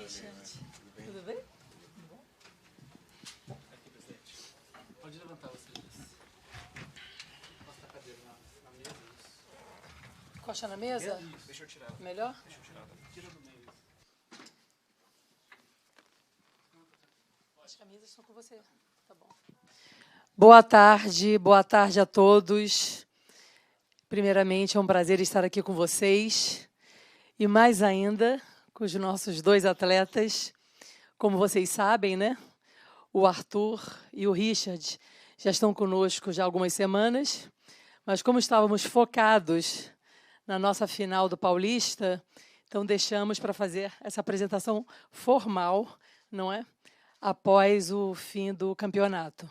Gente, tudo bem? Tudo bom? Aqui, presidente. Pode levantar você. Posta a cadeira na mesa. Isso. Coxa na mesa? Isso. Deixa eu tirar ela. Melhor? Deixa eu tirar ela. Tira do meio. As camisas estão com você. Tá bom. Boa tarde a todos. Primeiramente, é um prazer estar aqui com vocês. E mais ainda, com os nossos dois atletas. Como vocês sabem, né? O Arthur e o Richard já estão conosco já há algumas semanas. Mas como estávamos focados na nossa final do Paulista, então deixamos para fazer essa apresentação formal, não é? Após o fim do campeonato.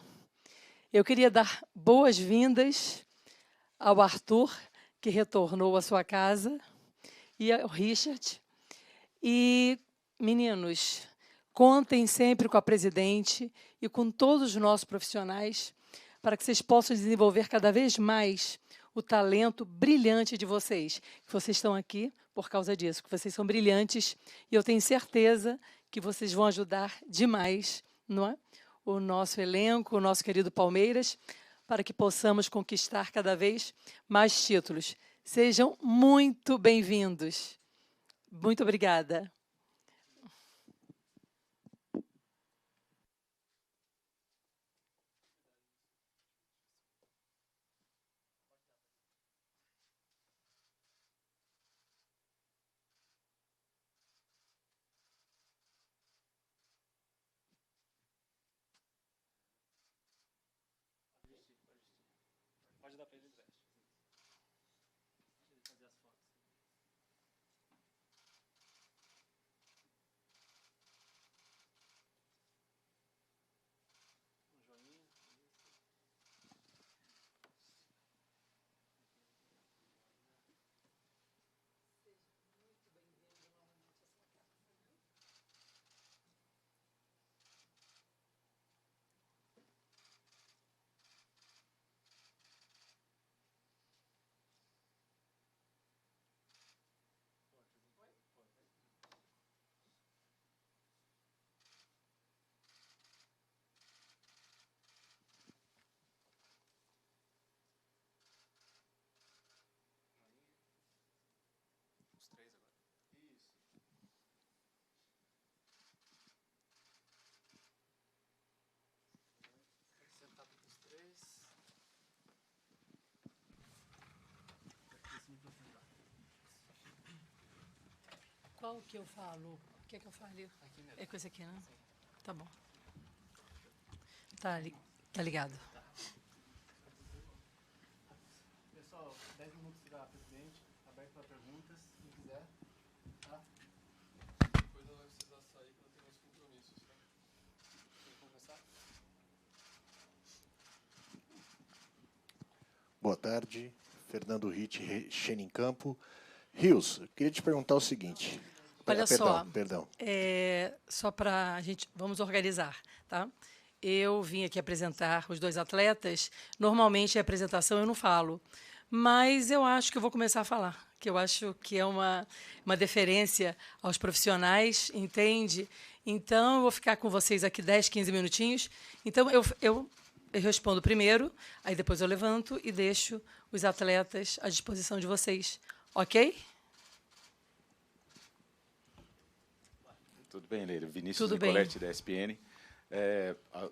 Eu queria dar boas-vindas ao Arthur, que retornou à sua casa, e ao Richard. E, meninos, contem sempre com a presidente e com todos os nossos profissionais para que vocês possam desenvolver cada vez mais o talento brilhante de vocês. Que vocês estão aqui por causa disso, que vocês são brilhantes e eu tenho certeza que vocês vão ajudar demais, não é? O nosso elenco, o nosso querido Palmeiras, para que possamos conquistar cada vez mais títulos. Sejam muito bem-vindos. Muito obrigada. Pode dar para ele, Zé. Fazer as fotos. Um joinha. Os três agora. Isso. Sentado com os três. Esse microfone lá. Qual que eu falo? O que é que eu falei? Aqui mesmo. É com esse aqui, né? Sim. Tá bom. Tá ligado. Pessoal, 10 minutos da presidente, aberto para perguntas, quem quiser. Tá? Depois ela vai precisar sair para ter mais compromissos, tá? Vamos começar? Boa tarde, Fernando Ritt, Xenin Campo. Rios, eu queria te perguntar o seguinte. Olha só, Perdão. Só para a gente, vamos organizar, tá? Eu vim aqui apresentar os dois atletas. Normalmente, a apresentação eu não falo, mas eu acho que eu vou começar a falar, que eu acho que é uma deferência aos profissionais, entende? Então, eu vou ficar com vocês aqui 10, 15 minutinhos. Então, eu respondo primeiro, aí depois eu levanto e deixo os atletas à disposição de vocês, ok? Tudo bem, Leila? Vinícius Tudo bem. Nicoletti, da ESPN.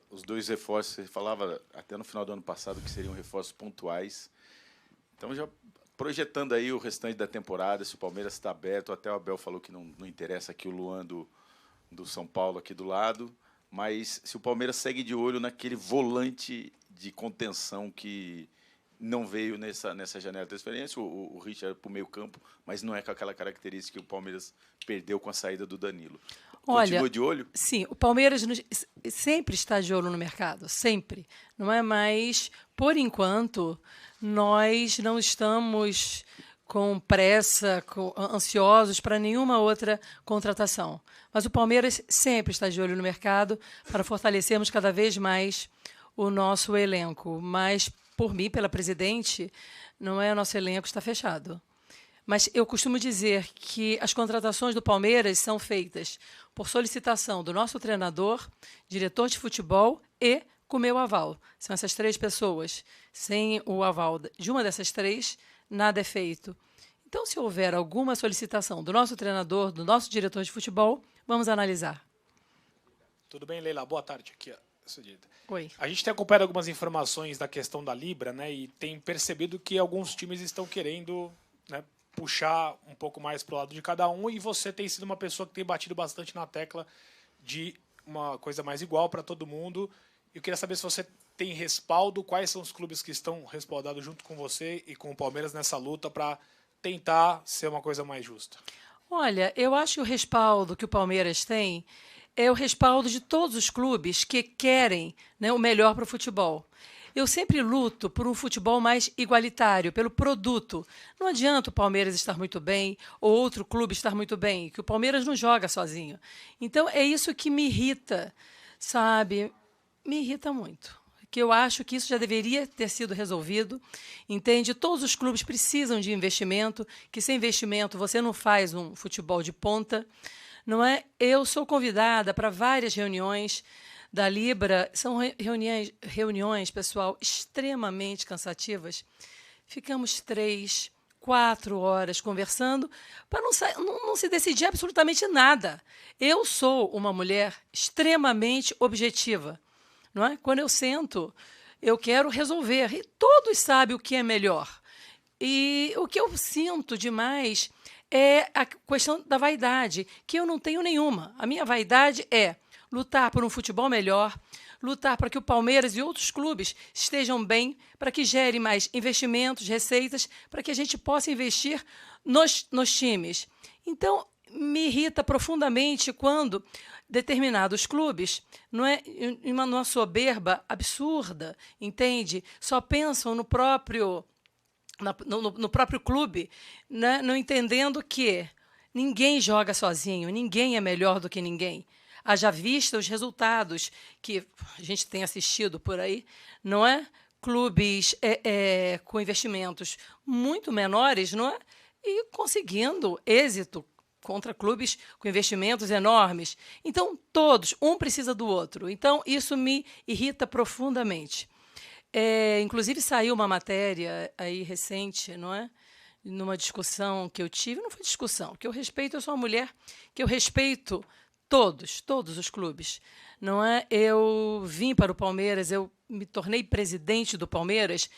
Os dois reforços, você falava até no final do ano passado que seriam reforços pontuais. Então, já projetando aí o restante da temporada, se o Palmeiras está aberto, até o Abel falou que não interessa aqui o Luan do São Paulo aqui do lado, mas se o Palmeiras segue de olho naquele volante de contenção que não veio nessa janela de transferência, o Richard para o meio campo, mas não é com aquela característica que o Palmeiras perdeu com a saída do Danilo. Continua Olha, de olho? Sim, o Palmeiras sempre está de olho no mercado, sempre, não é? Mas, por enquanto, nós não estamos com pressa, ansiosos para nenhuma outra contratação. Mas o Palmeiras sempre está de olho no mercado para fortalecermos cada vez mais o nosso elenco. Mas, por mim, pela presidente, não é, o nosso elenco está fechado. Mas eu costumo dizer que as contratações do Palmeiras são feitas por solicitação do nosso treinador, diretor de futebol e com meu aval. São essas 3 pessoas. Sem o aval de uma dessas 3, nada é feito. Então, se houver alguma solicitação do nosso treinador, do nosso diretor de futebol, vamos analisar. Tudo bem, Leila? Boa tarde. Aqui, Oi. a gente tem acompanhado algumas informações da questão da Libra, né? E tem percebido que alguns times estão querendo, né, puxar um pouco mais para o lado de cada um, e você tem sido uma pessoa que tem batido bastante na tecla de uma coisa mais igual para todo mundo. Eu queria saber se você tem respaldo, quais são os clubes que estão respaldados junto com você e com o Palmeiras nessa luta para tentar ser uma coisa mais justa. Olha, eu acho que o respaldo que o Palmeiras tem é o respaldo de todos os clubes que querem, né, o melhor para o futebol. Eu sempre luto por um futebol mais igualitário, pelo produto. Não adianta o Palmeiras estar muito bem ou outro clube estar muito bem, que o Palmeiras não joga sozinho. Então, é isso que me irrita, sabe? Me irrita muito. Que eu acho que isso já deveria ter sido resolvido, entende? Todos os clubes precisam de investimento, que sem investimento você não faz um futebol de ponta, não é? Eu sou convidada para várias reuniões da Libra, são reuniões, pessoal, extremamente cansativas. Ficamos 3, 4 horas conversando para não se decidir absolutamente nada. Eu sou uma mulher extremamente objetiva. Não é? Quando eu sento, eu quero resolver. E todos sabem o que é melhor. E o que eu sinto demais é a questão da vaidade, que eu não tenho nenhuma. A minha vaidade é lutar por um futebol melhor, lutar para que o Palmeiras e outros clubes estejam bem, para que gere mais investimentos, receitas, para que a gente possa investir nos times. Então, me irrita profundamente quando determinados clubes, não é, em uma soberba absurda, entende? Só pensam no próprio clube, né? Não entendendo que ninguém joga sozinho, ninguém é melhor do que ninguém. Haja vista os resultados que a gente tem assistido por aí, não é? Clubes com investimentos muito menores, não é? E conseguindo êxito contra clubes com investimentos enormes. Então, todos, um precisa do outro. Então, isso me irrita profundamente. Inclusive, saiu uma matéria aí recente, não é? Numa discussão que eu tive, não foi discussão, que eu respeito, eu sou uma mulher que eu respeito todos os clubes, não é? Eu vim para o Palmeiras, eu me tornei presidente do Palmeiras,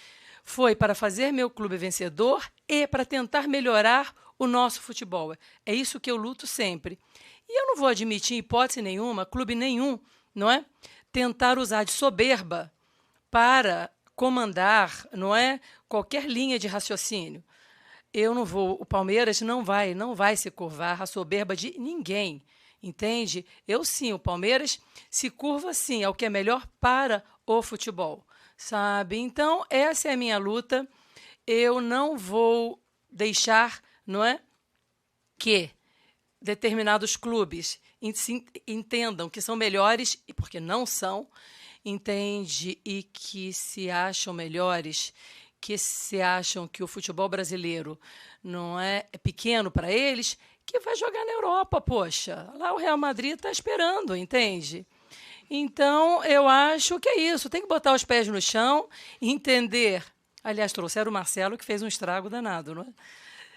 foi para fazer meu clube vencedor e para tentar melhorar o nosso futebol. É isso que eu luto sempre. E eu não vou admitir, em hipótese nenhuma, clube nenhum, não é? Tentar usar de soberba para comandar, não é? Qualquer linha de raciocínio. Eu não vou, o Palmeiras não vai se curvar à soberba de ninguém, entende? Eu sim, o Palmeiras se curva sim ao que é melhor para o futebol, sabe? Então, essa é a minha luta. Eu não vou deixar, não é, que determinados clubes entendam que são melhores, e porque não são, entende? E que se acham melhores, que se acham que o futebol brasileiro não é pequeno para eles, que vai jogar na Europa, poxa. Lá o Real Madrid está esperando, entende? Então, eu acho que é isso. Tem que botar os pés no chão e entender. Aliás, trouxeram o Marcelo, que fez um estrago danado, não é?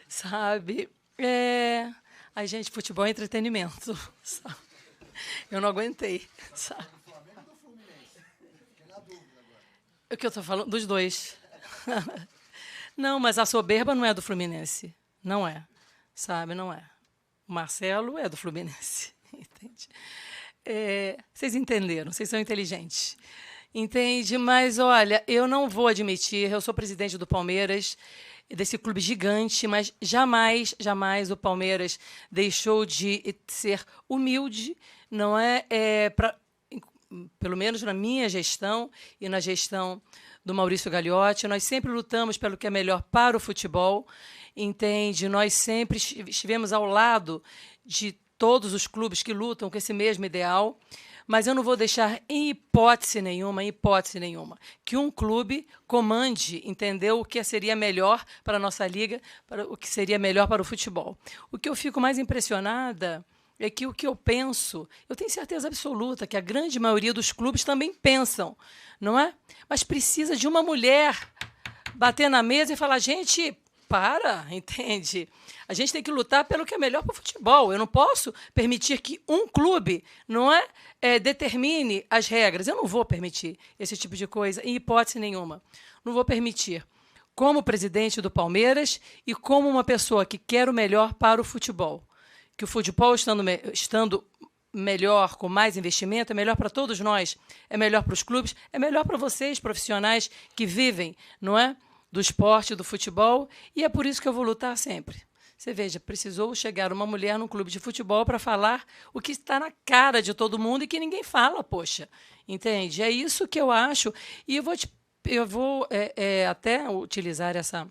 Sabe? Ai, gente, futebol é entretenimento. Sabe? Eu não aguentei, sabe? O que eu estou falando? Dos dois. Não, mas a soberba não é do Fluminense. Não é. Sabe? Não é. O Marcelo é do Fluminense. Entende? Vocês entenderam, vocês são inteligentes. Entende? Mas, olha, eu não vou admitir, eu sou presidente do Palmeiras, desse clube gigante, mas jamais o Palmeiras deixou de ser humilde, não é? Pelo menos na minha gestão e na gestão do Maurício Gagliotti, nós sempre lutamos pelo que é melhor para o futebol, entende? Nós sempre estivemos ao lado de todos os clubes que lutam com esse mesmo ideal, mas eu não vou deixar em hipótese nenhuma, que um clube comande, entendeu, o que seria melhor para a nossa liga, para o que seria melhor para o futebol. O que eu fico mais impressionada é que o que eu penso, eu tenho certeza absoluta que a grande maioria dos clubes também pensam, não é? Mas precisa de uma mulher bater na mesa e falar, gente, para, entende? A gente tem que lutar pelo que é melhor para o futebol. Eu não posso permitir que um clube, não é, determine as regras. Eu não vou permitir esse tipo de coisa, em hipótese nenhuma. Não vou permitir. Como presidente do Palmeiras e como uma pessoa que quer o melhor para o futebol. Que o futebol, estando melhor, com mais investimento, é melhor para todos nós, é melhor para os clubes, é melhor para vocês, profissionais que vivem, não é, do esporte, do futebol, e é por isso que eu vou lutar sempre. Você veja, precisou chegar uma mulher num clube de futebol para falar o que está na cara de todo mundo e que ninguém fala, poxa, entende? É isso que eu acho, e eu vou até utilizar essa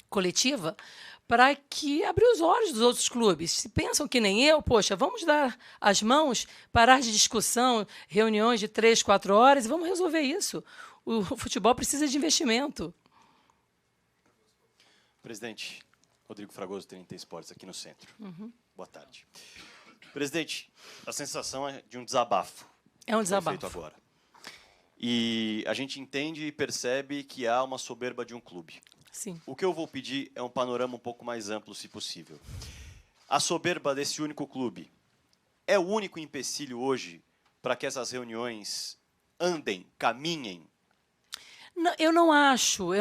coletiva para que abrir os olhos dos outros clubes. Se pensam que nem eu, poxa, vamos dar as mãos, parar de discussão, reuniões de 3, 4 horas, e vamos resolver isso. O futebol precisa de investimento. Presidente, Rodrigo Fragoso, TNT Esportes, aqui no centro. Boa tarde. Presidente, a sensação é de um desabafo. É um desabafo. Feito agora. E a gente entende e percebe que há uma soberba de um clube. Sim. O que eu vou pedir é um panorama um pouco mais amplo, se possível. A soberba desse único clube é o único empecilho hoje para que essas reuniões andem, caminhem? Não, eu não acho.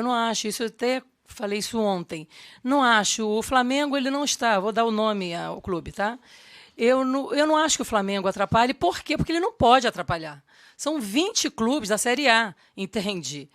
Isso eu até falei isso ontem. Não acho. O Flamengo, ele não está. Vou dar o nome ao clube, tá? Eu não acho que o Flamengo atrapalhe. Por quê? Porque ele não pode atrapalhar. São 20 clubes da Série A, entende?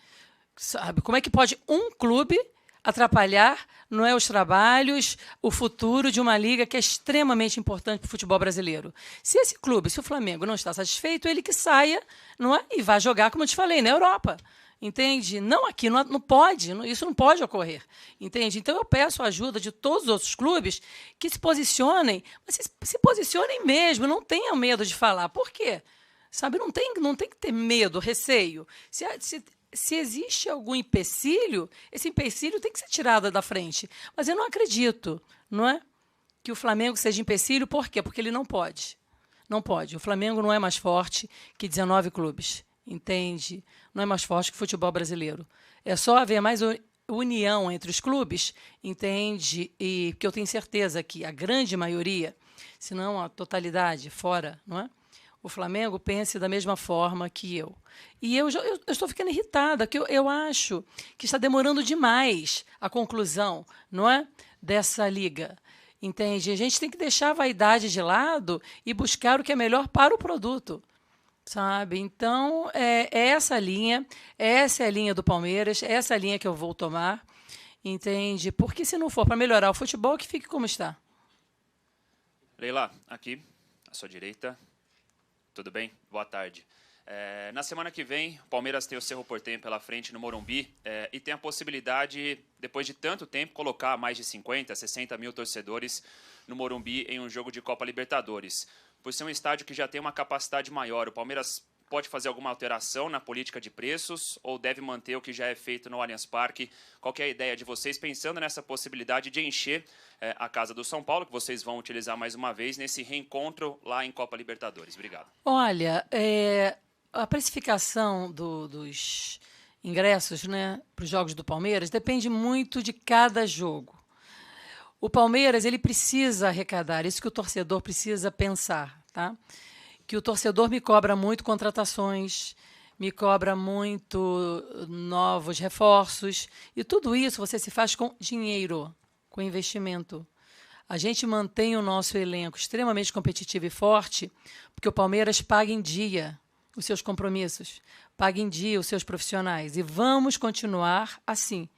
Sabe, como é que pode um clube atrapalhar, não é, os trabalhos, o futuro de uma liga que é extremamente importante para o futebol brasileiro? Se esse clube, se o Flamengo não está satisfeito, ele que saia, não é, e vá jogar, como eu te falei, na Europa. Entende? Não aqui, não pode, isso não pode ocorrer. Entende? Então eu peço a ajuda de todos os outros clubes que se posicionem, mas se posicionem mesmo, não tenham medo de falar. Por quê? Sabe, não tem que ter medo, receio. Se existe algum empecilho, esse empecilho tem que ser tirado da frente. Mas eu não acredito, não é, que o Flamengo seja empecilho. Por quê? Porque ele não pode. Não pode. O Flamengo não é mais forte que 19 clubes. Entende? Não é mais forte que o futebol brasileiro. É só haver mais união entre os clubes, entende? E que eu tenho certeza que a grande maioria, se não a totalidade, fora, não é? O Flamengo pense da mesma forma que eu. E eu estou ficando irritada, porque eu acho que está demorando demais a conclusão, não é, dessa liga. Entende? A gente tem que deixar a vaidade de lado e buscar o que é melhor para o produto. Sabe? Então, essa é a linha do Palmeiras, essa é a linha que eu vou tomar. Entende? Porque se não for para melhorar o futebol, que fique como está. Leila, aqui, à sua direita. Tudo bem? Boa tarde. Na semana que vem, o Palmeiras tem o Cerro Porteño pela frente no Morumbi e tem a possibilidade, depois de tanto tempo, colocar mais de 50, 60 mil torcedores no Morumbi em um jogo de Copa Libertadores. Por ser um estádio que já tem uma capacidade maior, o Palmeiras pode fazer alguma alteração na política de preços ou deve manter o que já é feito no Allianz Parque? Qual que é a ideia de vocês pensando nessa possibilidade de encher a Casa do São Paulo, que vocês vão utilizar mais uma vez nesse reencontro lá em Copa Libertadores? Obrigado. Olha, a precificação dos ingressos, né, para os jogos do Palmeiras depende muito de cada jogo. O Palmeiras, ele precisa arrecadar, isso que o torcedor precisa pensar, tá? Que o torcedor me cobra muito contratações, me cobra muito novos reforços, e tudo isso você se faz com dinheiro, com investimento. A gente mantém o nosso elenco extremamente competitivo e forte, porque o Palmeiras paga em dia os seus compromissos, paga em dia os seus profissionais, e vamos continuar assim.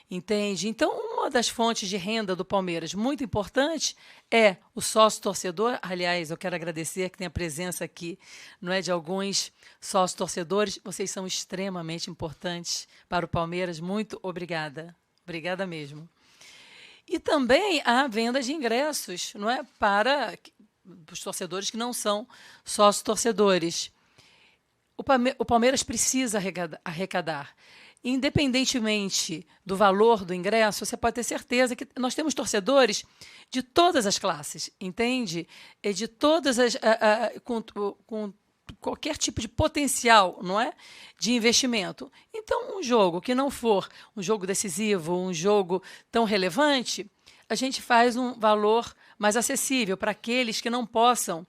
Entende? Então, uma das fontes de renda do Palmeiras muito importante é o sócio-torcedor. Aliás, eu quero agradecer que tem a presença aqui, não é, de alguns sócios-torcedores. Vocês são extremamente importantes para o Palmeiras. Muito obrigada. Obrigada mesmo. E também a venda de ingressos, não é, para os torcedores que não são sócios-torcedores. o Palmeiras precisa arrecadar. Independentemente do valor do ingresso, você pode ter certeza que nós temos torcedores de todas as classes, entende? E de todas as com qualquer tipo de potencial, não é, de investimento. Então, um jogo que não for um jogo decisivo, um jogo tão relevante, a gente faz um valor mais acessível para aqueles que não possam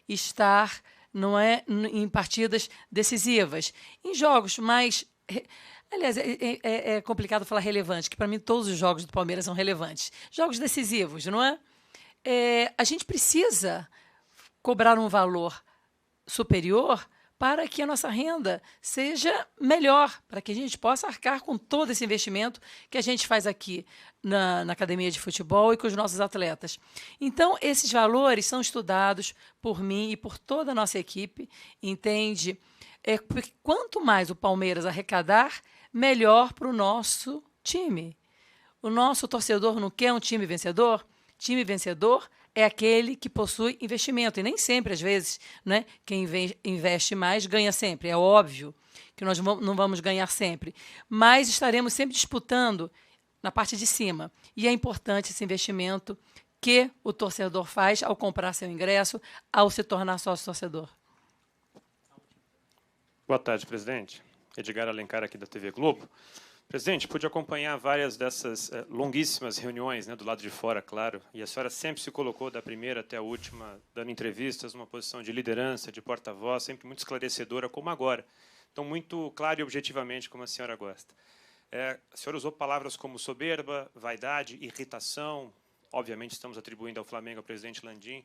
estar, não é, em partidas decisivas. Em jogos mais... Aliás, é complicado falar relevante, que para mim todos os jogos do Palmeiras são relevantes. Jogos decisivos, não é? A gente precisa cobrar um valor superior para que a nossa renda seja melhor, para que a gente possa arcar com todo esse investimento que a gente faz aqui na academia de futebol e com os nossos atletas. Então, esses valores são estudados por mim e por toda a nossa equipe, entende? Porque quanto mais o Palmeiras arrecadar, melhor para o nosso time. O nosso torcedor não quer um time vencedor? Time vencedor é aquele que possui investimento. E nem sempre, às vezes, né, quem investe mais ganha sempre. É óbvio que nós não vamos ganhar sempre. Mas estaremos sempre disputando na parte de cima. E é importante esse investimento que o torcedor faz ao comprar seu ingresso, ao se tornar sócio-torcedor. Boa tarde, presidente. Edgar Alencar, aqui da TV Globo. Presidente, pude acompanhar várias dessas longuíssimas reuniões, né, do lado de fora, claro, e a senhora sempre se colocou, da primeira até a última, dando entrevistas, numa posição de liderança, de porta-voz, sempre muito esclarecedora, como agora. Então, muito claro e objetivamente, como a senhora gosta. A senhora usou palavras como soberba, vaidade, irritação. Obviamente, estamos atribuindo ao Flamengo, ao presidente Landim.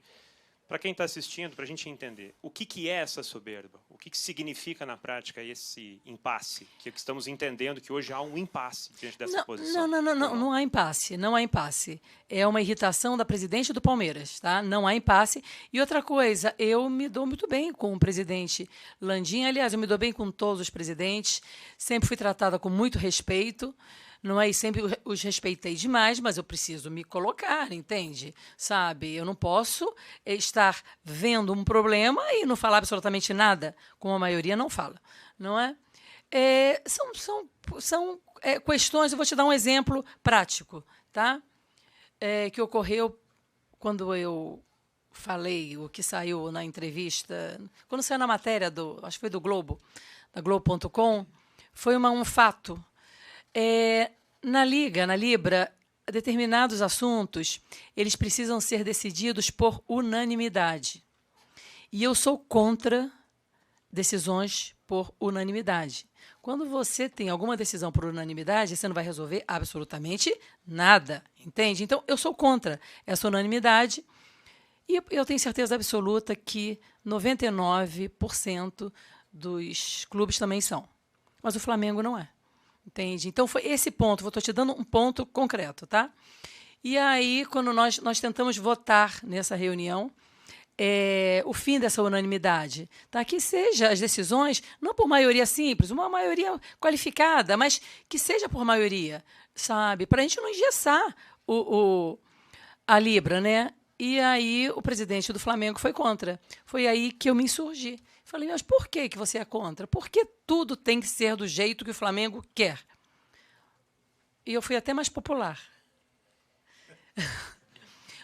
Para quem está assistindo, para a gente entender, o que é essa soberba? O que significa na prática esse impasse? Que estamos entendendo que hoje há um impasse diante dessa posição. Não há impasse, não há impasse. É uma irritação da presidente do Palmeiras, tá? Não há impasse. E outra coisa, eu me dou muito bem com o presidente Landim, aliás, eu me dou bem com todos os presidentes, sempre fui tratada com muito respeito. Não é? E sempre os respeitei demais, mas eu preciso me colocar, entende? Sabe? Eu não posso estar vendo um problema e não falar absolutamente nada, como a maioria não fala, não é? São questões, eu vou te dar um exemplo prático, tá? Que ocorreu quando eu falei, o que saiu na entrevista, quando saiu na matéria, acho que foi do Globo, da Globo.com, foi um fato. Na Libra, determinados assuntos, eles precisam ser decididos por unanimidade. E eu sou contra decisões por unanimidade. Quando você tem alguma decisão por unanimidade, você não vai resolver absolutamente nada, entende? Então, eu sou contra essa unanimidade e eu tenho certeza absoluta que 99% dos clubes também são. Mas o Flamengo não é. Entende? Então, foi esse ponto. Estou te dando um ponto concreto, tá? E aí, quando nós tentamos votar nessa reunião, o fim dessa unanimidade, tá? Que seja as decisões, não por maioria simples, uma maioria qualificada, mas que seja por maioria, sabe? Para a gente não engessar a Libra, né? E aí, o presidente do Flamengo foi contra. Foi aí que eu me insurgi. Falei, mas por que você é contra? Porque tudo tem que ser do jeito que o Flamengo quer. E eu fui até mais popular.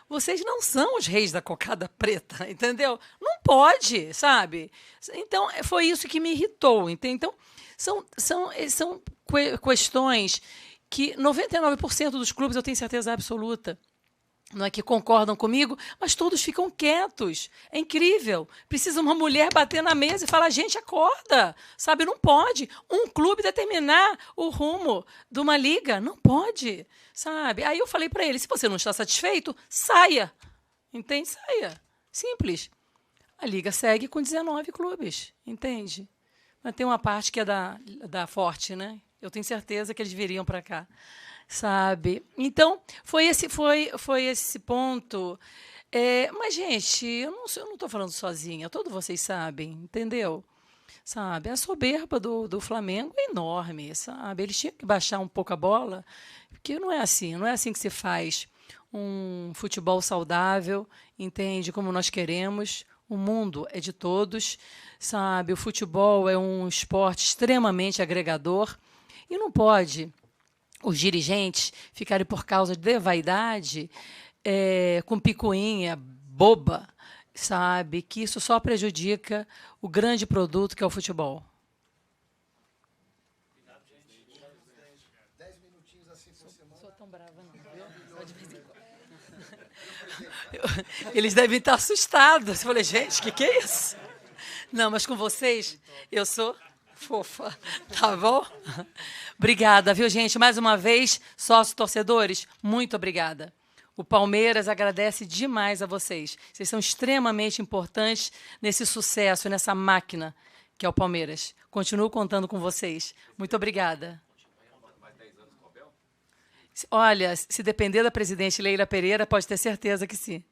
Vocês não são os reis da cocada preta, entendeu? Não pode, sabe? Então, foi isso que me irritou. Entende? Então, são questões que 99% dos clubes, eu tenho certeza absoluta, não é que concordam comigo, mas todos ficam quietos. É incrível. Precisa uma mulher bater na mesa e falar, gente, acorda. Sabe, não pode. Um clube determinar o rumo de uma liga. Não pode. Sabe? Aí eu falei para ele, se você não está satisfeito, saia. Entende? Saia. Simples. A liga segue com 19 clubes. Entende? Mas tem uma parte que é da Forte, né? Eu tenho certeza que eles viriam para cá. Sabe? Então, foi esse ponto. Mas, gente, eu não estou falando sozinha, todos vocês sabem, entendeu? Sabe? A soberba do Flamengo é enorme, sabe? Eles tinham que baixar um pouco a bola, porque não é assim que se faz um futebol saudável, entende? Como nós queremos, O mundo é de todos, sabe? O futebol é um esporte extremamente agregador e não pode os dirigentes ficarem por causa de vaidade com picuinha boba, sabe? Que isso só prejudica o grande produto que é o futebol. Sou tão brava, não, viu? Só de vez em quando. Eles devem estar assustados. Eu falei, gente, o que é isso? Não, mas com vocês, eu sou fofa, tá bom? Obrigada, viu, gente? Mais uma vez, sócios torcedores, muito obrigada. O Palmeiras agradece demais a vocês. Vocês são extremamente importantes nesse sucesso, nessa máquina que é o Palmeiras. Continuo contando com vocês. Muito obrigada. Olha, se depender da presidente Leila Pereira, pode ter certeza que sim.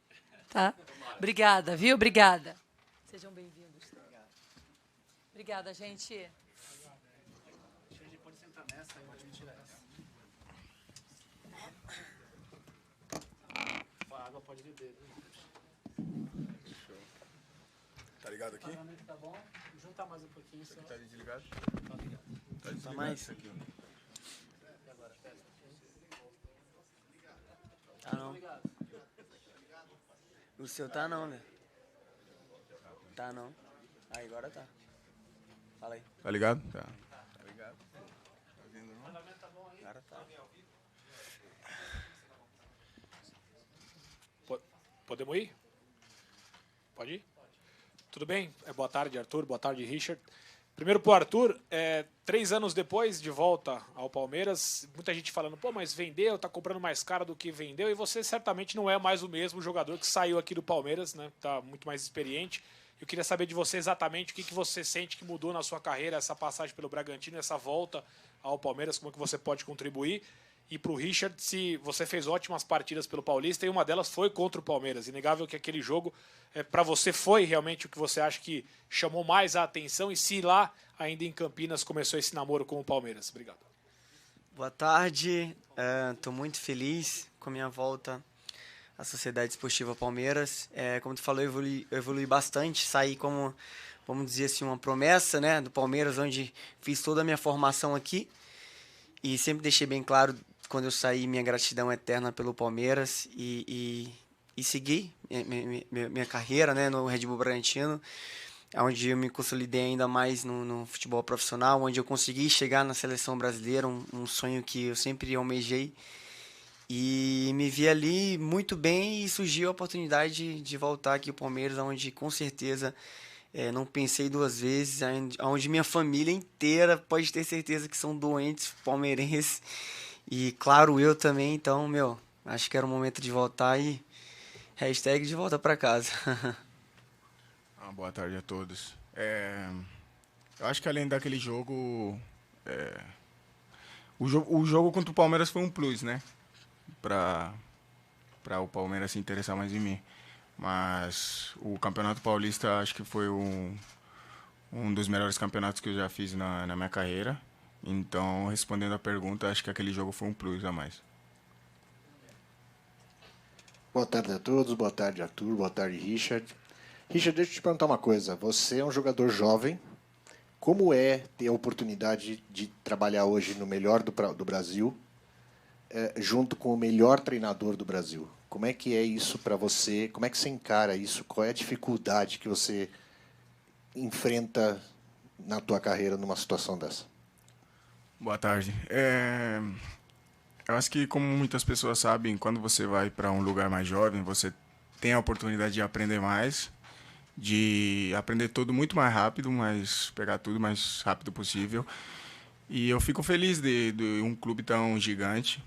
Tá? Obrigada, viu? Obrigada. Sejam bem-vindos. Obrigada, gente. Pode sentar nessa, aí pode me tirar essa. A água pode beber. Tá ligado aqui? Tá bom? Juntar mais um pouquinho só. Tá desligado? Tá desligado mais? isso aqui. Tá não. O seu tá não, né? Tá não. Aí, agora tá. Fala aí. Tá ligado? Tá. Tá ligado. Tá vendo não? Agora tá. Podemos ir? Pode ir? Tudo bem? Boa tarde, Arthur. Boa tarde, Richard. Primeiro pro Arthur, 3 anos depois de volta ao Palmeiras, muita gente falando, pô, mas vendeu, tá comprando mais caro do que vendeu, e você certamente não é mais o mesmo jogador que saiu aqui do Palmeiras, né? Tá muito mais experiente. Eu queria saber de você exatamente o que você sente que mudou na sua carreira, essa passagem pelo Bragantino, essa volta ao Palmeiras, como é que você pode contribuir. E para o Richard, se você fez ótimas partidas pelo Paulista e uma delas foi contra o Palmeiras. Inegável que aquele jogo, para você, foi realmente o que você acha que chamou mais a atenção e se lá, ainda em Campinas, começou esse namoro com o Palmeiras. Obrigado. Boa tarde. Estou muito feliz com a minha volta à Sociedade Esportiva Palmeiras. Como tu falou, eu evolui bastante. Saí como, vamos dizer assim, uma promessa, né, do Palmeiras, onde fiz toda a minha formação aqui. E sempre deixei bem claro, quando eu saí, minha gratidão eterna pelo Palmeiras e segui minha carreira, né, no Red Bull Bragantino, onde eu me consolidei ainda mais no futebol profissional, onde eu consegui chegar na seleção brasileira, um sonho que eu sempre almejei. E me vi ali muito bem e surgiu a oportunidade de voltar aqui ao Palmeiras, onde com certeza não pensei 2 vezes, onde minha família inteira pode ter certeza que são doentes palmeirenses. E claro, eu também, então, acho que era o momento de voltar e hashtag de volta para casa. Boa tarde a todos. Eu acho que além daquele jogo, o jogo contra o Palmeiras foi um plus, né? Para o Palmeiras se interessar mais em mim. Mas o Campeonato Paulista acho que foi um dos melhores campeonatos que eu já fiz na minha carreira. Então, respondendo a pergunta, acho que aquele jogo foi um plus a mais. Boa tarde a todos, boa tarde, Arthur, boa tarde, Richard. Richard, deixa eu te perguntar uma coisa. Você é um jogador jovem. Como é ter a oportunidade de trabalhar hoje no melhor do Brasil, junto com o melhor treinador do Brasil? Como é que é isso para você? Como é que você encara isso? Qual é a dificuldade que você enfrenta na tua carreira numa situação dessa? Boa tarde. Eu acho que, como muitas pessoas sabem, quando você vai para um lugar mais jovem, você tem a oportunidade de aprender mais, de aprender tudo muito mais rápido, mas pegar tudo o mais rápido possível. E eu fico feliz de um clube tão gigante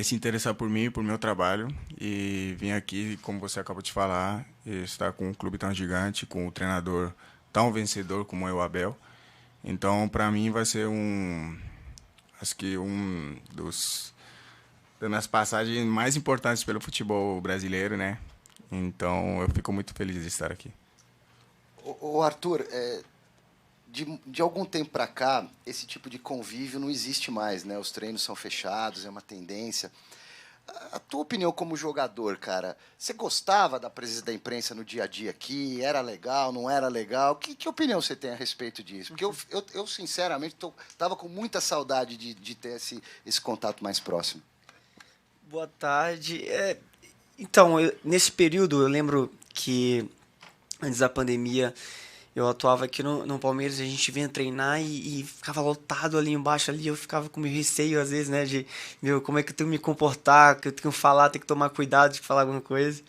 se interessar por mim, por meu trabalho, e vim aqui, como você acabou de falar, estar com um clube tão gigante, com um treinador tão vencedor como é o Abel. Então, para mim, vai ser acho que das minhas passagens mais importantes pelo futebol brasileiro, né? Então, eu fico muito feliz de estar aqui. Ô Arthur, de algum tempo para cá, esse tipo de convívio não existe mais, né? Os treinos são fechados, é uma tendência. a tua opinião como jogador, cara, você gostava da presença da imprensa no dia a dia aqui? Era legal, não era legal? Que opinião você tem a respeito disso? Porque eu sinceramente, tava com muita saudade de ter esse contato mais próximo. Boa tarde. Então, nesse período, eu lembro que antes da pandemia, eu atuava aqui no Palmeiras, a gente vinha treinar e ficava lotado ali embaixo, ali eu ficava com meio receio às vezes, né, de, como é que eu tenho que me comportar, que eu tenho que falar, tenho que tomar cuidado de falar alguma coisa.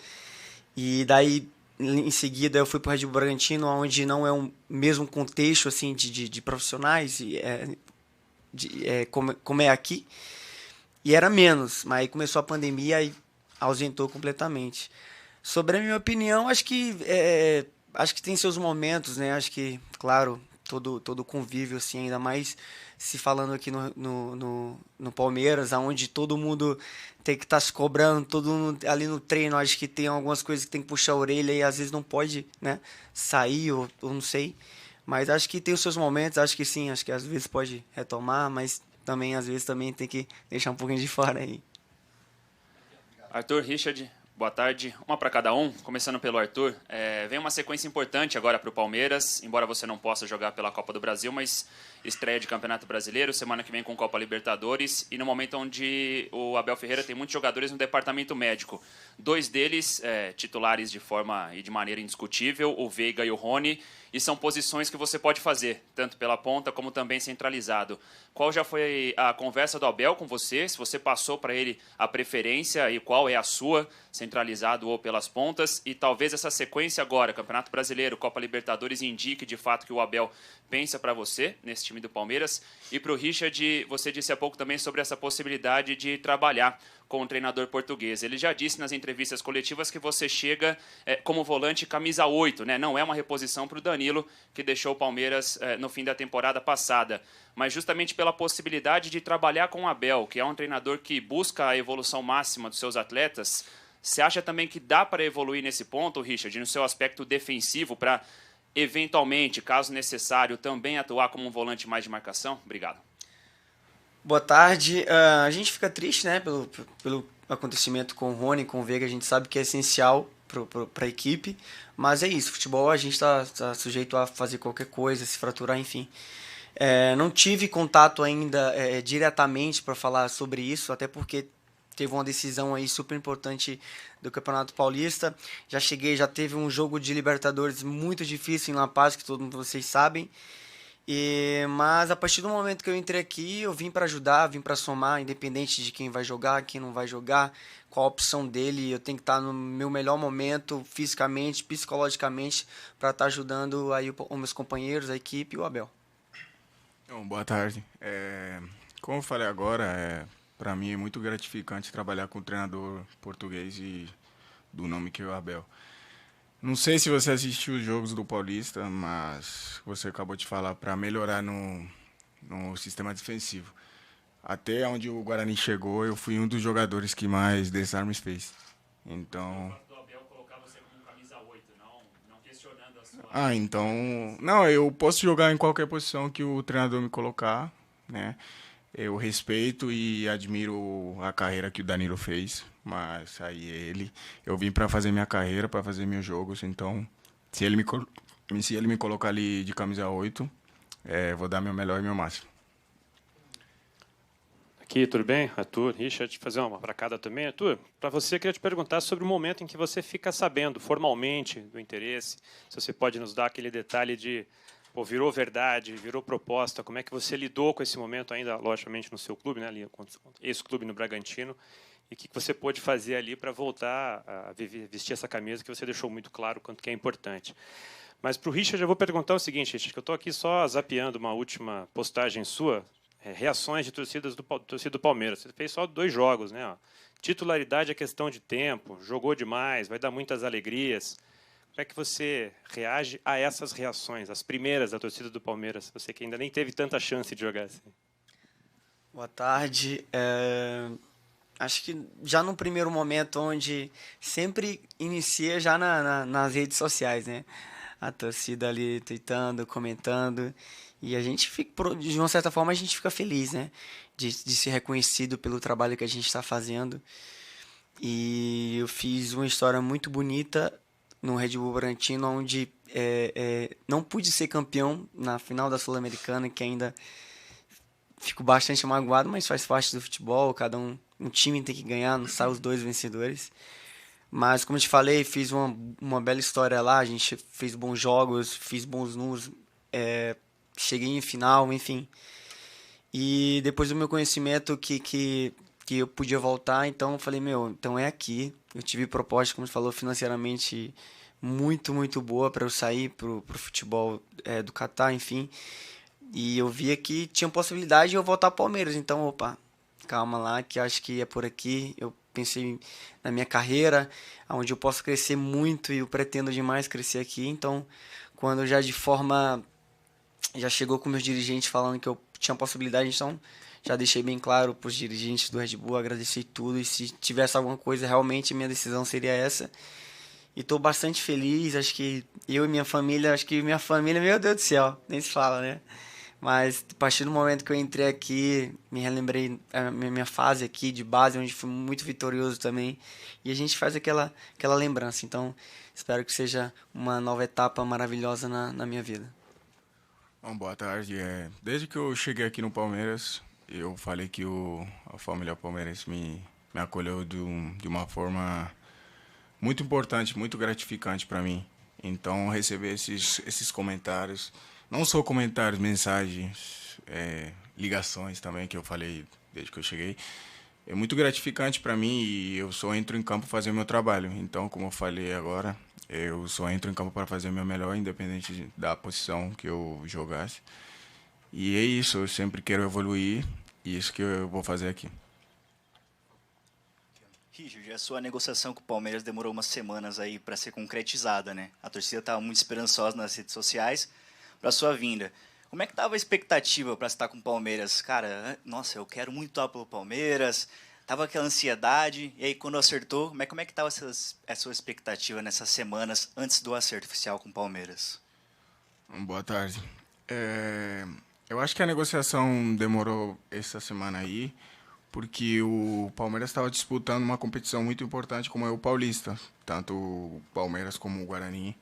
E daí, em seguida, eu fui para o Red Bull Bragantino, onde não é o mesmo contexto, assim, de profissionais, como é aqui, e era menos, mas aí começou a pandemia e ausentou completamente. Sobre a minha opinião, acho que tem seus momentos, né? Acho que, claro, todo convívio, assim, ainda mais se falando aqui no Palmeiras, onde todo mundo tem que estar se cobrando, todo mundo ali no treino, acho que tem algumas coisas que tem que puxar a orelha e às vezes não pode, né, sair ou não sei. Mas acho que tem os seus momentos, acho que sim, acho que às vezes pode retomar, mas também às vezes também tem que deixar um pouquinho de fora aí. Arthur, Richard, boa tarde. Uma para cada um, começando pelo Arthur. Vem uma sequência importante agora para o Palmeiras, embora você não possa jogar pela Copa do Brasil, mas estreia de Campeonato Brasileiro, semana que vem com Copa Libertadores, e no momento onde o Abel Ferreira tem muitos jogadores no departamento médico. 2 deles titulares de forma e de maneira indiscutível, o Veiga e o Rony, e são posições que você pode fazer, tanto pela ponta como também centralizado. Qual já foi a conversa do Abel com você? Se você passou para ele a preferência e qual é a sua, centralizado ou pelas pontas? E talvez essa sequência agora, Campeonato Brasileiro, Copa Libertadores, indique de fato que o Abel pensa para você, nesse time do Palmeiras. E para o Richard, você disse há pouco também sobre essa possibilidade de trabalhar com o treinador português. Ele já disse nas entrevistas coletivas que você chega como volante camisa 8, né? Não é uma reposição para o Danilo, que deixou o Palmeiras no fim da temporada passada. Mas justamente pela possibilidade de trabalhar com o Abel, que é um treinador que busca a evolução máxima dos seus atletas, você acha também que dá para evoluir nesse ponto, Richard, no seu aspecto defensivo, para eventualmente, caso necessário, também atuar como um volante mais de marcação? Obrigado. Boa tarde. A gente fica triste, né, pelo acontecimento com o Rony, com o Veiga. A gente sabe que é essencial para a equipe, mas é isso. Futebol, a gente está sujeito a fazer qualquer coisa, se fraturar, enfim. Não tive contato ainda diretamente para falar sobre isso, até porque teve uma decisão aí super importante do Campeonato Paulista. Já teve um jogo de Libertadores muito difícil em La Paz, que todos vocês sabem. Mas a partir do momento que eu entrei aqui, eu vim para ajudar, vim para somar, independente de quem vai jogar, quem não vai jogar, qual a opção dele. Eu tenho que estar no meu melhor momento, fisicamente, psicologicamente, para estar ajudando aí os meus companheiros, a equipe e o Abel. Então, boa tarde. Como eu falei agora, para mim é muito gratificante trabalhar com um treinador português e do nome que é o Abel. Não sei se você assistiu os jogos do Paulista, mas você acabou de falar para melhorar no sistema defensivo. Até onde o Guarani chegou, eu fui um dos jogadores que mais desarmes fez. Então... O Abel colocar você como camisa 8, não questionando a sua... então... Não, eu posso jogar em qualquer posição que o treinador me colocar, né? Eu respeito e admiro a carreira que o Danilo fez, mas aí eu vim para fazer minha carreira, para fazer meus jogos, então se ele me colocar ali de camisa 8, vou dar meu melhor e meu máximo. Aqui, tudo bem? Arthur, Richard, fazer uma para cada também. Arthur, para você, eu queria te perguntar sobre o momento em que você fica sabendo formalmente do interesse, se você pode nos dar aquele detalhe de... Pô, virou verdade, virou proposta, como é que você lidou com esse momento ainda, logicamente, no seu clube, né, ali, esse clube no Bragantino, e o que você pôde fazer ali para voltar a vestir essa camisa que você deixou muito claro o quanto que é importante. Mas para o Richard eu vou perguntar o seguinte, Richard, que eu estou aqui só zapeando uma última postagem sua, reações de torcida do Palmeiras. Você fez só 2 jogos, né? Ó. Titularidade é questão de tempo, jogou demais, vai dar muitas alegrias. Como é que você reage a essas reações, as primeiras da torcida do Palmeiras, você que ainda nem teve tanta chance de jogar assim? Boa tarde. Acho que já no primeiro momento, onde sempre inicia já nas redes sociais, né? A torcida ali tweetando, comentando, e a gente fica, de uma certa forma, a gente fica feliz, né? De ser reconhecido pelo trabalho que a gente está fazendo. E eu fiz uma história muito bonita no Red Bull Bragantino, onde não pude ser campeão na final da Sul-Americana, que ainda fico bastante magoado, mas faz parte do futebol, um time tem que ganhar, não sai os dois vencedores. Mas, como eu te falei, fiz uma bela história lá, a gente fez bons jogos, fiz bons números, cheguei em final, enfim. E depois do meu conhecimento que eu podia voltar, então eu falei, então é aqui. Eu tive proposta, como você falou, financeiramente muito, muito boa para eu sair pro futebol do Catar, enfim. E eu via que tinha possibilidade de eu voltar ao Palmeiras, então, opa, calma lá, que acho que é por aqui. Eu pensei na minha carreira, onde eu posso crescer muito e eu pretendo demais crescer aqui. Então, quando já já chegou com meus dirigentes falando que eu tinha possibilidade, então já deixei bem claro para os dirigentes do Red Bull, agradeci tudo, e se tivesse alguma coisa, realmente minha decisão seria essa. E estou bastante feliz, acho que eu e minha família, meu Deus do céu, nem se fala, né? Mas a partir do momento que eu entrei aqui, me relembrei a minha fase aqui de base, onde fui muito vitorioso também. E a gente faz aquela lembrança. Então, espero que seja uma nova etapa maravilhosa na minha vida. Bom, boa tarde. Desde que eu cheguei aqui no Palmeiras, eu falei que a família palmeirense me acolheu de uma forma muito importante, muito gratificante para mim. Então, receber esses comentários, não só comentários, mensagens, ligações também, que eu falei desde que eu cheguei, é muito gratificante para mim e eu só entro em campo fazer o meu trabalho. Então, como eu falei agora, eu só entro em campo para fazer o meu melhor, independente da posição que eu jogasse. E é isso, eu sempre quero evoluir e isso que eu vou fazer aqui. Richard, a sua negociação com o Palmeiras demorou umas semanas aí para ser concretizada, né? A torcida estava muito esperançosa nas redes sociais para a sua vinda. Como é que estava a expectativa para estar com o Palmeiras? Cara, nossa, eu quero muito estar pelo Palmeiras. Tava aquela ansiedade, e aí quando acertou, como é que estava a sua expectativa nessas semanas antes do acerto oficial com o Palmeiras? Boa tarde. Eu acho que a negociação demorou essa semana aí, porque o Palmeiras estava disputando uma competição muito importante como é o Paulista, tanto o Palmeiras como o Guarani,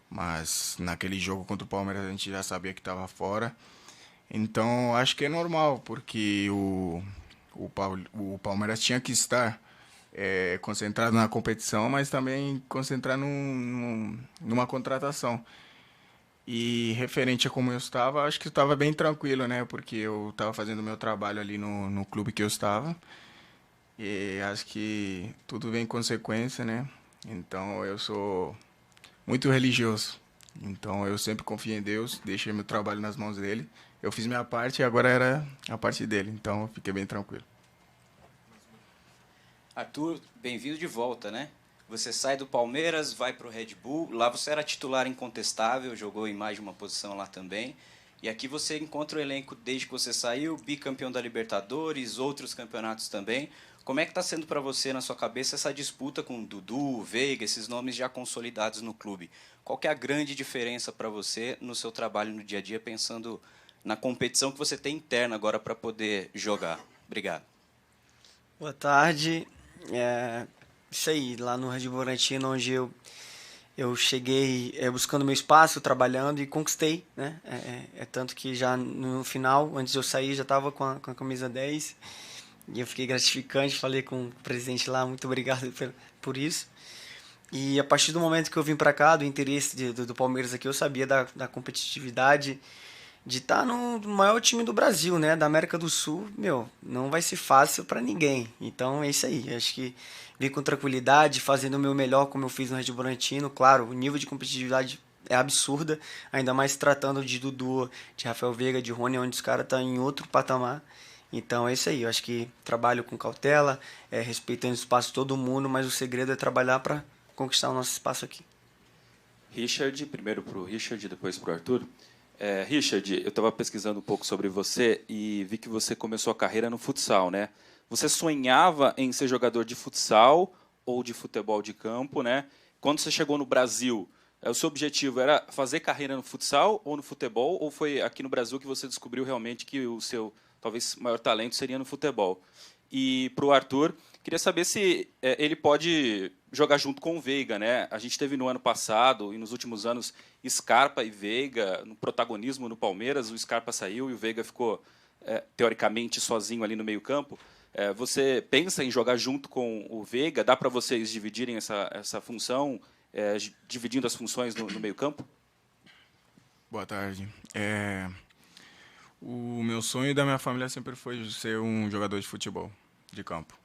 mas naquele jogo contra o Palmeiras a gente já sabia que estava fora, então acho que é normal, porque o Palmeiras tinha que estar concentrado na competição, mas também concentrado numa contratação. E referente a como eu estava, acho que estava bem tranquilo, né? Porque eu estava fazendo o meu trabalho ali no clube que eu estava. E acho que tudo vem em consequência, né? Então eu sou muito religioso. Então eu sempre confio em Deus, deixei meu trabalho nas mãos dele. Eu fiz minha parte e agora era a parte dele. Então eu fiquei bem tranquilo. Arthur, bem-vindo de volta, né? Você sai do Palmeiras, vai para o Red Bull. Lá você era titular incontestável, jogou em mais de uma posição lá também. E aqui você encontra o elenco desde que você saiu, bicampeão da Libertadores, outros campeonatos também. Como é que está sendo para você, na sua cabeça, essa disputa com Dudu, Veiga, esses nomes já consolidados no clube? Qual que é a grande diferença para você no seu trabalho no dia a dia, pensando na competição que você tem interna agora para poder jogar? Obrigado. Boa tarde. Isso aí, lá no Red Bull Bragantino, onde eu cheguei buscando meu espaço, trabalhando e conquistei, né? Tanto que já no final, antes de eu sair, já estava com a camisa 10 e eu fiquei gratificante, falei com o presidente lá, muito obrigado por isso. E a partir do momento que eu vim para cá, do interesse do Palmeiras aqui, eu sabia da competitividade, de estar no maior time do Brasil, né? Da América do Sul, não vai ser fácil para ninguém. Então é isso aí, acho que vim com tranquilidade, fazendo o meu melhor como eu fiz no Red Bull Bragantino. Claro, o nível de competitividade é absurda, ainda mais tratando de Dudu, de Rafael Veiga, de Rony, onde os caras estão em outro patamar. Então é isso aí, eu acho que trabalho com cautela, respeitando o espaço de todo mundo, mas o segredo é trabalhar para conquistar o nosso espaço aqui. Richard, primeiro para o Richard, depois para o Arthur. Richard, eu estava pesquisando um pouco sobre você e vi que você começou a carreira no futsal, né? Você sonhava em ser jogador de futsal ou de futebol de campo, né? Quando você chegou no Brasil, o seu objetivo era fazer carreira no futsal ou no futebol, ou foi aqui no Brasil que você descobriu realmente que o seu talvez maior talento seria no futebol? E para o Arthur, Queria saber se ele pode jogar junto com o Veiga, né? A gente teve no ano passado e nos últimos anos Scarpa e Veiga no protagonismo no Palmeiras. O Scarpa saiu e o Veiga ficou teoricamente sozinho ali no meio-campo. Você pensa em jogar junto com o Veiga? Dá para vocês dividirem essa função, dividindo as funções no meio-campo? Boa tarde. O meu sonho da minha família sempre foi ser um jogador de futebol de campo.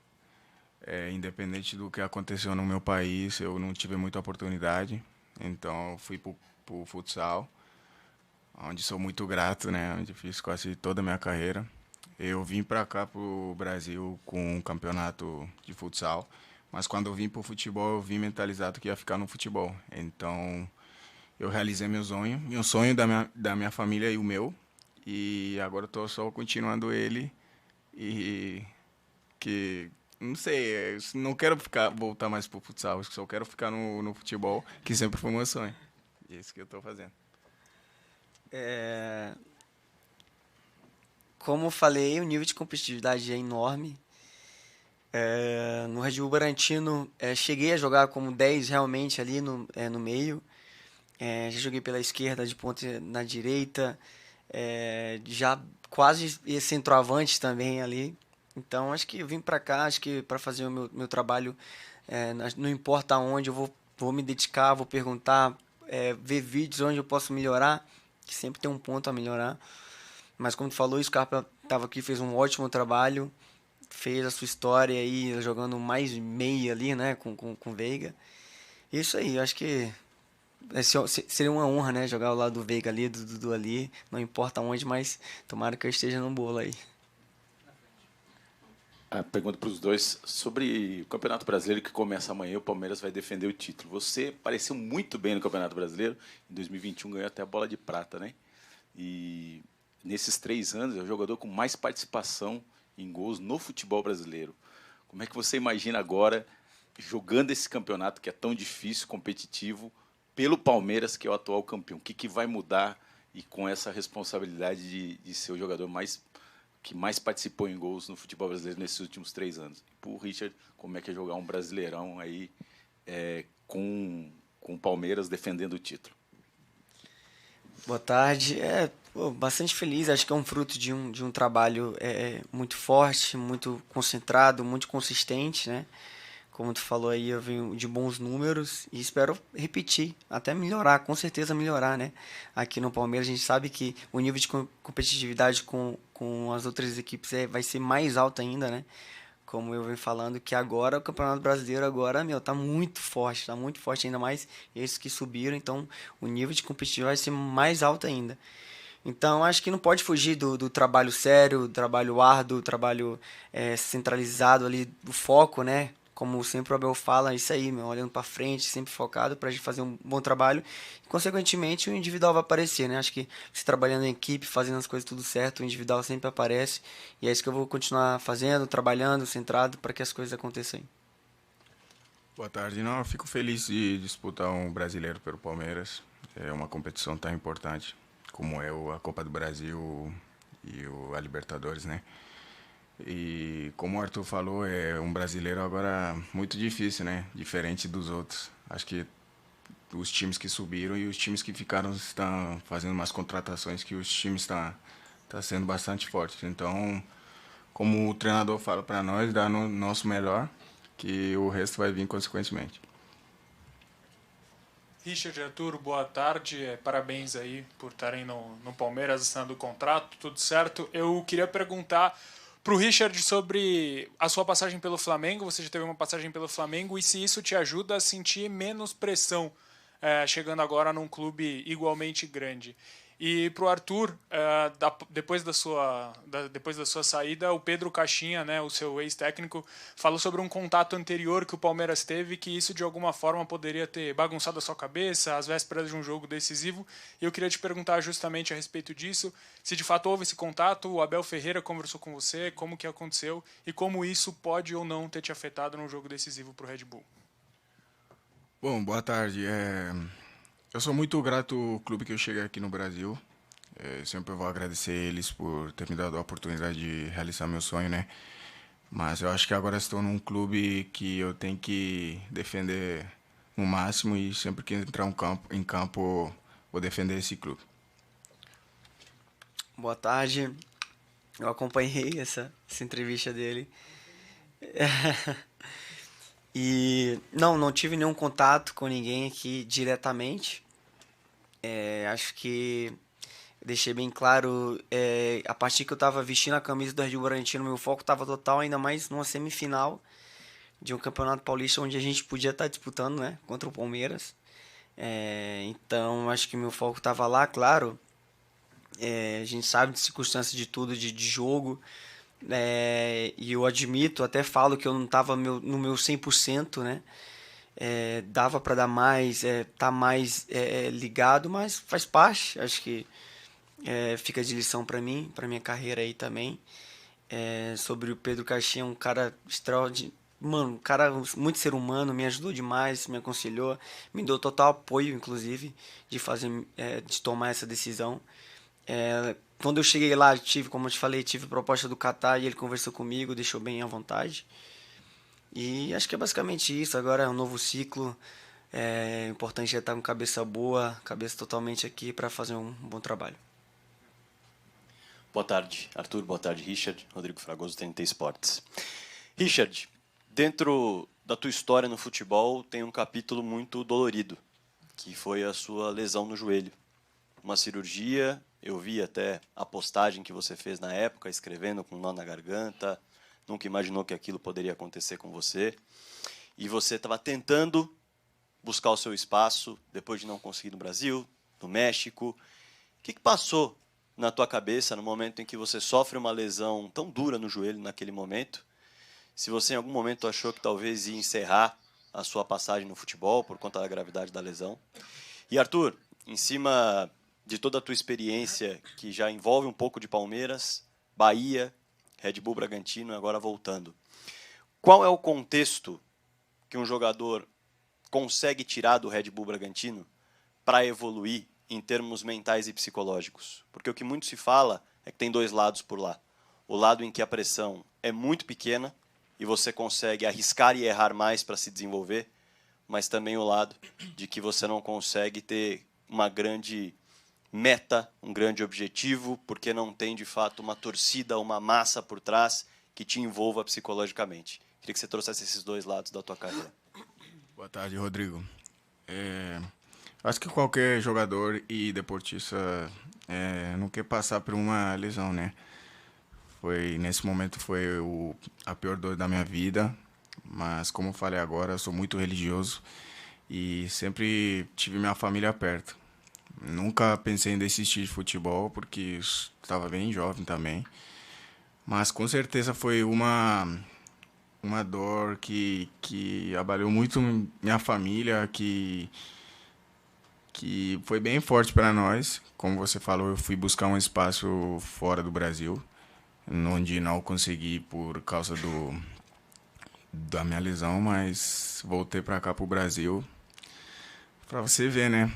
Independente do que aconteceu no meu país, eu não tive muita oportunidade, então eu fui para o futsal, onde sou muito grato, né? Onde fiz quase toda a minha carreira. Eu vim para cá, para o Brasil, com um campeonato de futsal, mas quando eu vim para o futebol, eu vim mentalizado que ia ficar no futebol. Então, eu realizei meu sonho da minha família e o meu, e agora estou só continuando ele e que... Não sei, não quero voltar mais pro futsal, só quero ficar no futebol, que sempre foi meu sonho. E é isso que eu estou fazendo. Como eu falei, o nível de competitividade é enorme. No Red Bull Bragantino, cheguei a jogar como 10 realmente ali no meio. Já joguei pela esquerda, de ponta na direita. Já quase centroavante também ali. Então, acho que eu vim para cá, acho que para fazer o meu trabalho, não importa onde, eu vou me dedicar, vou perguntar, ver vídeos onde eu posso melhorar, que sempre tem um ponto a melhorar. Mas, como tu falou, o Scarpa estava aqui, fez um ótimo trabalho, fez a sua história aí, jogando mais meia ali, né, com o Veiga. Isso aí, acho que seria uma honra, né, jogar ao lado do Veiga ali, do Dudu ali, não importa onde, mas tomara que eu esteja no bolo aí. A pergunta para os dois sobre o Campeonato Brasileiro que começa amanhã. O Palmeiras vai defender o título. Você apareceu muito bem no Campeonato Brasileiro. Em 2021 ganhou até a bola de prata, né? E nesses 3 anos é o jogador com mais participação em gols no futebol brasileiro. Como é que você imagina agora jogando esse campeonato que é tão difícil, competitivo, pelo Palmeiras, que é o atual campeão? O que vai mudar e com essa responsabilidade de ser o jogador que mais participou em gols no futebol brasileiro nesses últimos 3 anos? E para o Richard, como é que é jogar um Brasileirão aí com o Palmeiras defendendo o título? Boa tarde. Bastante feliz. Acho que é um fruto de um trabalho muito forte, muito concentrado, muito consistente, né? Como tu falou aí, eu venho de bons números e espero repetir, até melhorar, com certeza melhorar, né? Aqui no Palmeiras a gente sabe que o nível de competitividade com as outras equipes vai ser mais alto ainda, né? Como eu venho falando, que agora o Campeonato Brasileiro tá muito forte ainda mais esses que subiram, então o nível de competitividade vai ser mais alto ainda. Então, acho que não pode fugir do trabalho sério, do trabalho árduo, do trabalho centralizado ali, do foco, né? Como sempre o Abel fala, isso aí, olhando para frente, sempre focado para a gente fazer um bom trabalho. E, consequentemente, o individual vai aparecer, né? Acho que se trabalhando em equipe, fazendo as coisas tudo certo, o individual sempre aparece. E é isso que eu vou continuar fazendo, trabalhando, centrado, para que as coisas aconteçam aí. Boa tarde. Não, eu fico feliz de disputar um brasileiro pelo Palmeiras. É uma competição tão importante como é a Copa do Brasil e a Libertadores, né? E como o Arthur falou, é um brasileiro agora muito difícil, né? Diferente dos outros. Acho que os times que subiram e os times que ficaram estão fazendo umas contratações que os times estão sendo bastante fortes. Então, como o treinador fala para nós, dá no nosso melhor, que o resto vai vir consequentemente. Richard e Arthur, boa tarde. Parabéns aí por estarem no Palmeiras, assinando o contrato, tudo certo. Eu queria perguntar para o Richard sobre a sua passagem pelo Flamengo. Você já teve uma passagem pelo Flamengo e se isso te ajuda a sentir menos pressão chegando agora num clube igualmente grande. E para o Arthur, depois da sua saída, o Pedro Caixinha, né, o seu ex-técnico, falou sobre um contato anterior que o Palmeiras teve, que isso de alguma forma poderia ter bagunçado a sua cabeça, às vésperas de um jogo decisivo. E eu queria te perguntar justamente a respeito disso, se de fato houve esse contato, o Abel Ferreira conversou com você, como que aconteceu e como isso pode ou não ter te afetado num jogo decisivo para o Red Bull. Bom, boa tarde. Eu sou muito grato ao clube que eu cheguei aqui no Brasil. Sempre vou agradecer eles por ter me dado a oportunidade de realizar meu sonho, né? Mas eu acho que agora estou num clube que eu tenho que defender no máximo e sempre que entrar em campo vou defender esse clube. Boa tarde. Eu acompanhei essa entrevista dele. E não tive nenhum contato com ninguém aqui diretamente. Acho que deixei bem claro, a partir que eu estava vestindo a camisa do Red Bull Bragantino, meu foco estava total, ainda mais numa semifinal de um Campeonato Paulista onde a gente podia estar disputando, né, contra o Palmeiras. Então, acho que meu foco estava lá, claro. A gente sabe de circunstâncias de tudo, de jogo, e eu admito, até falo que eu não estava no meu 100%, né? Dava para dar mais, tá mais ligado, mas faz parte. Acho que fica de lição para mim, para minha carreira aí também. Sobre o Pedro Caixinha, um cara extraordinário, mano, um cara muito ser humano, me ajudou demais, me aconselhou, me deu total apoio, inclusive, de tomar essa decisão. Quando eu cheguei lá, como eu te falei, tive proposta do Catar e ele conversou comigo, deixou bem à vontade. E acho que é basicamente isso. Agora é um novo ciclo. É importante estar com cabeça boa, cabeça totalmente aqui para fazer um bom trabalho. Boa tarde, Arthur. Boa tarde, Richard. Rodrigo Fragoso, TNT Esportes. Richard, dentro da tua história no futebol tem um capítulo muito dolorido, que foi a sua lesão no joelho. Uma cirurgia, eu vi até a postagem que você fez na época, escrevendo com um nó na garganta, nunca imaginou que aquilo poderia acontecer com você. E você estava tentando buscar o seu espaço, depois de não conseguir no Brasil, no México. O que passou na tua cabeça no momento em que você sofre uma lesão tão dura no joelho naquele momento? Se você em algum momento achou que talvez ia encerrar a sua passagem no futebol por conta da gravidade da lesão. E Arthur, em cima de toda a tua experiência, que já envolve um pouco de Palmeiras, Bahia, Red Bull Bragantino, agora voltando. Qual é o contexto que um jogador consegue tirar do Red Bull Bragantino para evoluir em termos mentais e psicológicos? Porque o que muito se fala é que tem dois lados por lá. O lado em que a pressão é muito pequena e você consegue arriscar e errar mais para se desenvolver, mas também o lado de que você não consegue ter uma grande meta, um grande objetivo, porque não tem, de fato, uma torcida, uma massa por trás que te envolva psicologicamente. Queria que você trouxesse esses dois lados da tua carreira. Boa tarde, Rodrigo. Acho que qualquer jogador e deportista não quer passar por uma lesão, né? Nesse momento foi a pior dor da minha vida, mas como eu falei agora, eu sou muito religioso e sempre tive minha família perto. Nunca pensei em desistir de futebol, porque estava bem jovem também. Mas com certeza foi uma dor que abalou muito minha família, que foi bem forte para nós. Como você falou, eu fui buscar um espaço fora do Brasil, onde não consegui por causa da minha lesão, mas voltei para cá, para o Brasil, para você ver, né?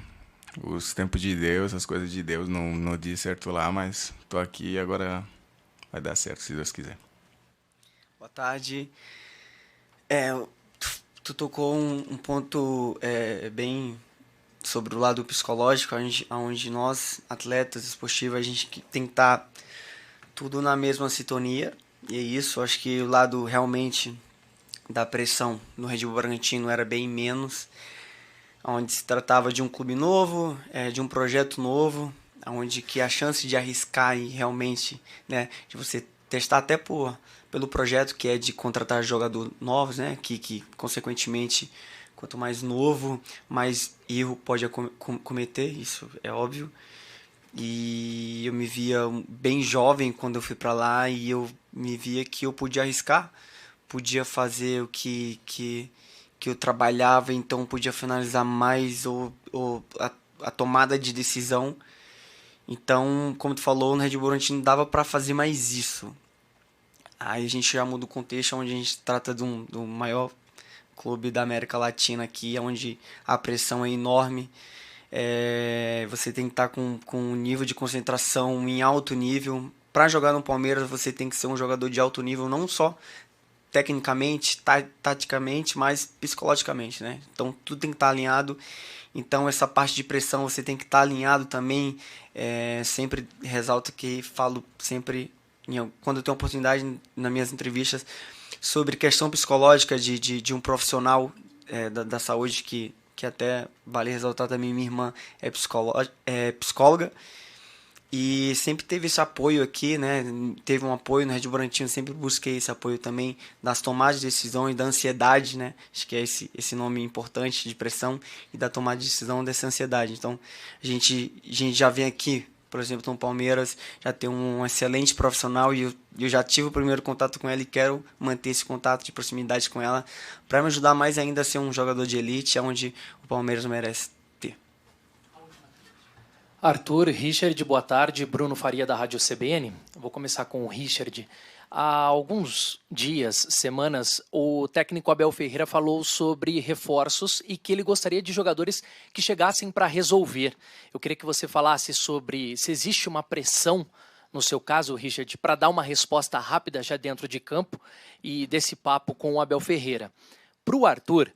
Os tempos de Deus, as coisas de Deus, não deu certo lá, mas tô aqui e agora vai dar certo, se Deus quiser. Boa tarde. Tu tocou um ponto bem sobre o lado psicológico, onde nós, atletas esportivos, a gente tem que estar tudo na mesma sintonia. E é isso, acho que o lado realmente da pressão no Red Bull Bragantino era bem menos, onde se tratava de um clube novo, de um projeto novo, onde que a chance de arriscar e realmente, né, de você testar até pelo projeto que é de contratar jogadores novos, né, que consequentemente, quanto mais novo, mais erro pode cometer, isso é óbvio. E eu me via bem jovem quando eu fui para lá e eu me via que eu podia arriscar, podia fazer o que eu trabalhava, então podia finalizar mais a tomada de decisão. Então, como tu falou, no Red Bull a gente não dava para fazer mais isso. Aí a gente já muda o contexto, onde a gente trata do maior clube da América Latina aqui, onde a pressão é enorme. Você tem que estar com um nível de concentração em alto nível. Para jogar no Palmeiras, você tem que ser um jogador de alto nível, não só tecnicamente, taticamente, mas psicologicamente, né? Então tudo tem que estar alinhado. Então essa parte de pressão você tem que estar alinhado também. Sempre ressalto que falo sempre, quando eu tenho oportunidade nas minhas entrevistas, sobre questão psicológica de um profissional da saúde, que até vale ressaltar também, minha irmã é psicóloga, e sempre teve esse apoio aqui, né? Teve um apoio no Red Bull Bragantino, sempre busquei esse apoio também das tomadas de decisão e da ansiedade, né? Acho que é esse nome importante, de pressão e da tomada de decisão, dessa ansiedade. Então, a gente já vem aqui, por exemplo, no Palmeiras, já tem um excelente profissional, e eu já tive o primeiro contato com ela e quero manter esse contato de proximidade com ela para me ajudar mais ainda a ser um jogador de elite, onde o Palmeiras merece ter. Arthur, Richard, boa tarde. Bruno Faria, da Rádio CBN. Vou começar com o Richard. Há alguns dias, semanas, o técnico Abel Ferreira falou sobre reforços e que ele gostaria de jogadores que chegassem para resolver. Eu queria que você falasse sobre se existe uma pressão, no seu caso, Richard, para dar uma resposta rápida já dentro de campo, e desse papo com o Abel Ferreira. Para o Arthur,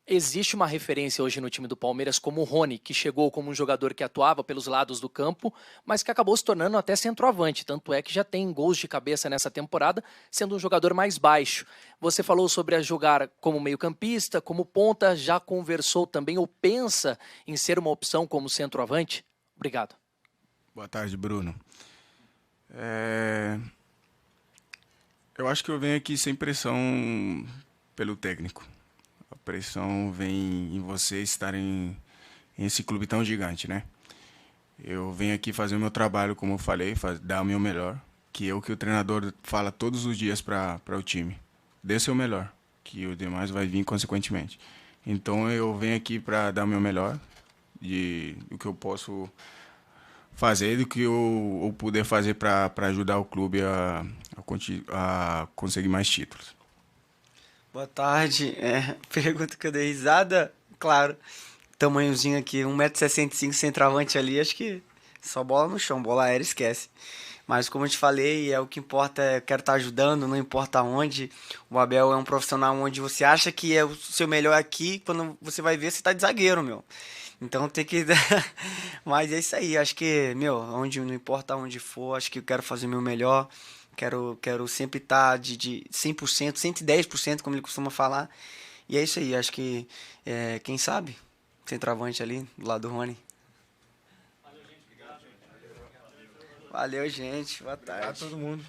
existe uma referência hoje no time do Palmeiras como o Rony, que chegou como um jogador que atuava pelos lados do campo, mas que acabou se tornando até centroavante. Tanto é que já tem gols de cabeça nessa temporada, sendo um jogador mais baixo. Você falou sobre a jogar como meio-campista, como ponta, já conversou também ou pensa em ser uma opção como centroavante? Obrigado. Boa tarde, Bruno. Eu acho que eu venho aqui sem pressão pelo técnico. A pressão vem em você estar em esse clube tão gigante, né? Eu venho aqui fazer o meu trabalho, como eu falei, dar o meu melhor, que é o que o treinador fala todos os dias para o time. Dê seu melhor, que o demais vai vir consequentemente. Então eu venho aqui para dar o meu melhor, do que eu posso fazer, do que eu puder fazer para ajudar o clube a conseguir mais títulos. Boa tarde. Pergunta que eu dei risada, claro. Tamanhozinho aqui, 1,65 m, centroavante ali, acho que só bola no chão, bola aérea esquece. Mas como eu te falei, o que importa eu quero estar ajudando, não importa onde. O Abel é um profissional onde você acha que é o seu melhor aqui, quando você vai ver, você tá de zagueiro, meu. Então tem que... Mas é isso aí, acho que, não importa onde for, acho que eu quero fazer o meu melhor. Quero sempre estar de 100%, 110%, como ele costuma falar. E é isso aí, acho que, quem sabe, centroavante ali, do lado do Rony. Valeu, gente. Boa tarde. Obrigado a todo mundo.